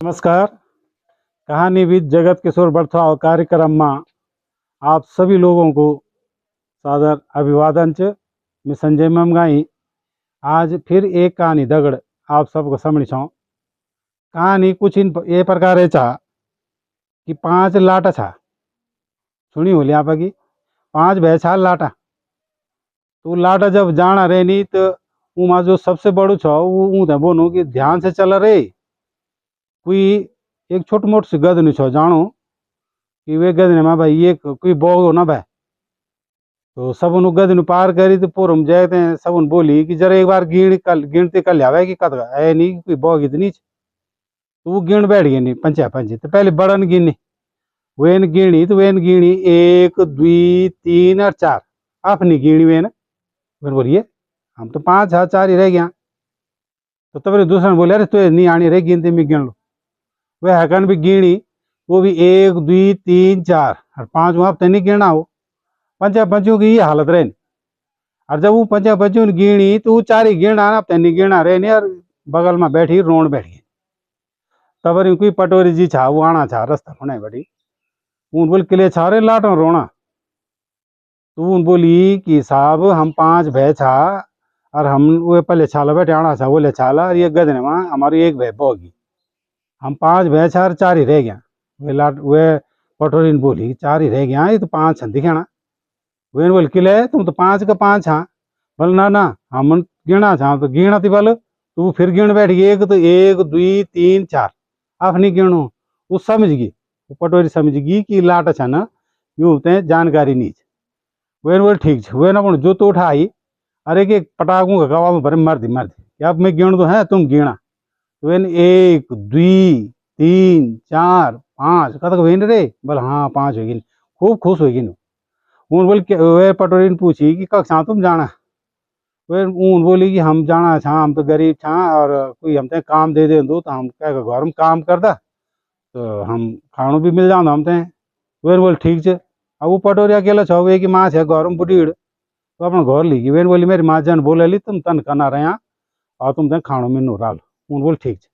नमस्कार। कहानी विद जगत किशोर बर्थाव कार्यक्रम में आप सभी लोगों को सादर अभिवादन च। मैं संजय ममगाई आज फिर एक कहानी दगड़ आप सबको समझ छो। कहानी कुछ इन ये प्रकार है चा कि 5 लाटा छा सुनी होली आप की 5 भैछा लाटा। तो लाटा जब जाना रहनी तो उमा जो सबसे बड़ू छो वो ऊँ बोनू कि ध्यान से चल रे। कोई एक छोट मोट सी गदनी छो जानो कि वे गदने में भाई ये कोई बोगो ना भाई। तो सबन गदन पार करी तो पोरम जाते हैं सबन बोली कि जरा एक बार गिनती कर लिया कि कद है नहीं कोई बोग इतनी। तो वो गिन बैठ गई नहीं पंचा पंची तो पहले बड़न गिनी वेन गिनी तो वेन गिनी 1 2 3 और 4 अपनी गिनी वेन बोलिए हम तो 5 4 ही रह गया। तो तब दूसरा बोले अरे तो नहीं आनी रही गिनती में गिन लो। वह हकन भी गिनी वो भी 1 2 3 4 और 5 वहां तो नहीं गिना हो। पंचा पंचों की ये हालत रहे। और जब वो पंचा पंचों ने गिनी तो वो 4 ही गिना ना नहीं गिना रहे नहीं और बगल में बैठी रोड बैठ गई। तब कोई पटोरी जी छा वो आना छा रास्ता होने बैठी उन बोल किले छा रे लाटो रोना। तो उन बोली कि साहब हम 5 भय छा और हम वो पहले छाला बैठे आना छा बोले छाला और ये गदने में हमारी एक भय बोगी हम 5 भय छा और 4 ही रह गया। वे पटोरी ने बोली 4 ही रह गया ये तो 5 छन दिखाना। वे बोल किले तुम तो 5 का 5 हाँ बोल ना हम गिना छा तो गिना थी बोल तू फिर गिन बैठ गई 1 तो 1 2 3 4 आप नहीं गिनो। वो समझ गई वो पटोरी समझ गई कि लाट छा ना यूं ते जानकारी नहीं। वे बोल ठीक वे ना जो तो उठाई अरे कि पटाखों का गवा में भरे मर दी अब मैं गिन दो है तुम गिना। वेन 1 2 3 4 5 कतक वेन रे बोल हाँ 5 होगी खूब खुश होगी। ऊन बोल वे पटोरी ने पूछी कि कक्षा तुम जाना। वे ऊन बोली कि हम जाना छा हम तो गरीब छा और कोई हमते काम दे दो तो हम क्या घर में काम करता तो हम खाणो भी मिल जाता हमते। वे बोल ठीक है। अब वो पटोरी अकेला छो वे की माँ है घर में बुढ़ी तो अपना घर ली गई। वेन बोली मेरी माँ जन बोले ली तुम तन करना रहे और तुम खाणो मिलू राल। उन बोल ठीक है।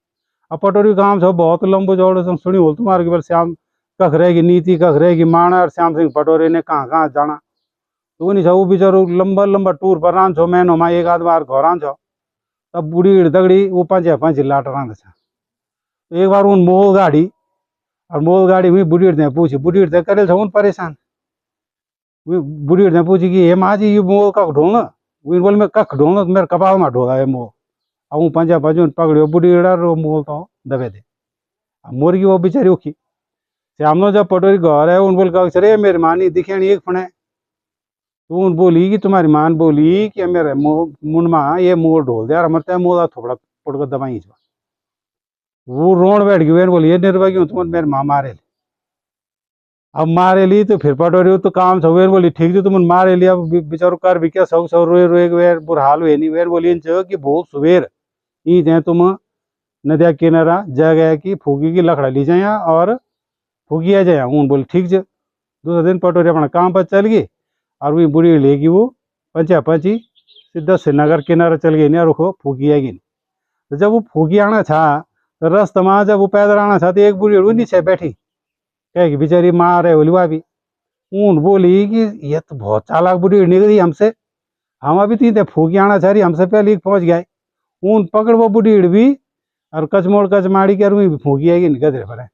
अब पटोरी काम छो बहुत लंबो चौड़ो सुनी बोल तुम्हारे बोल श्याम कख रहेगी नीति कख रहेगी माण और श्याम सिंह पटोरी ने कहाँ जाना। तो नहीं छो वो बेचारो लंबा लंबा टूर पर रान छो महीनों में एक आध बार घर आन छो। तब बूढ़ी दगड़ी वो 5 लाट रांध छा। तो एक बार उन मोल गाड़ी और मोल गाड़ी हुई बुढ़ी ने पूछी बुढ़ी ने करे छो उन परेशान। बुढ़ी ने पूछी कि हे माँ जी ये मोल कख ढोंगा वो बोल मैं कख ढोंगा मेरे कपाल में ढोगा ये मोल। अब वो 5 पकड़ियो बुढ़ी मोल तो दबे दे मुर्गी वो बेचारी औखी श्यामनो जब पटोरी घर है उन बोल कह रे मेरी माँ नहीं दिखे नहीं एक फणे। तो उन बोली कि तुम्हारी मान बोली कि मेरे मुंड में ये मोल ढोल दे और हमारे मोला थोड़ा पड़कर दबाई वो रोड बैठ गई। बोली ये निर्भय क्यों तुम मेरे माँ मारे ली। अब मारे ली तो फिर पटोरी तो काम छो वेर बोली ठीक है तुम मारे ली अब बेचारो कर भी क्या सौ सौ रोए रोए वेर बुरा हाल हुए नहीं। वेर बोली कि बहुत सुबेर ई दे तुम नदिया किनारा जगह की फूकी की लकड़ा ली जाए और फूकी आ जाए। उन बोले ठीक है। दूसरे दिन पटोरी अपना काम पर चल गई और वही बुढ़ी लेगी वो पंचा पंची सीधा श्रीनगर किनारा चल गई नहीं रुको फूकी आएगी। तो जब वो फूकी आना था तो रास्ते में जब वो पैदल आना था तो एक बुढ़ी वो नीचे बैठी कहेगी बेचारी माँ रहे बोली वह भी। ऊन बोली कि ये तो बहुत चालाक बुढ़ी निकली हमसे हम अभी तीन फूकी आना चाह रही हमसे पहले पहुंच गए। ऊन पकड़ वो बुढ़ी भी और कचमोड़ कचमाड़ी के भी फूकी आएगी गदरे पर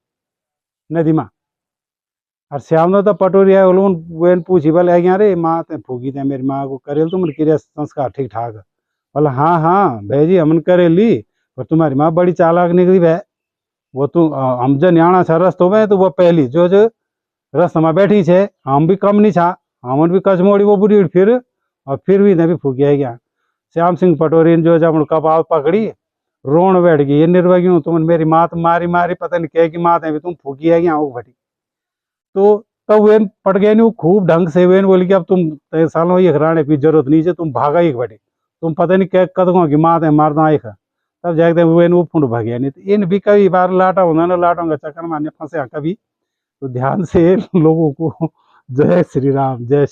नदी में। और श्याम ने तो पटोरी आए वेन पूछी बोले आ गया रे माँ ते फूकी थे मेरी माँ को करेल तुम क्रिया संस्कार ठीक ठाक बोला हाँ भाई जी हमन करेली और तुम्हारी माँ बड़ी चालाक निकली भै वो तो हम जन आना छा रस्तों में तो वो पहली जो रास्ते में बैठी छे हम भी कम नहीं छा हमन भी कचमोड़ी वो बुढ़ी फिर और फिर भी नहीं फूकी आ गया। श्याम सिंह पटोरी ने जो जब कपाल पकड़ी रोन बैठ गई ये निर्भय क्यों तुम मेरी माँ मारी मारी पता नहीं क्या की माँ भी तुम फूकी आ गया वो भटी। तो तब वेन पट गए नहीं वो खूब ढंग से वेन बोली कि अब तुम सालों ये हराने की जरूरत नहीं है तुम भागा एक बटे तुम पता नहीं क्या कदमों की माँ मार दो एक तब जाके वेन वो फुंड भाग्या नहीं। तो इन भी कई बार लाटा होना ना लाटों का चक्कर मारने फंसे कभी तो ध्यान से लोगों को जय श्री राम जय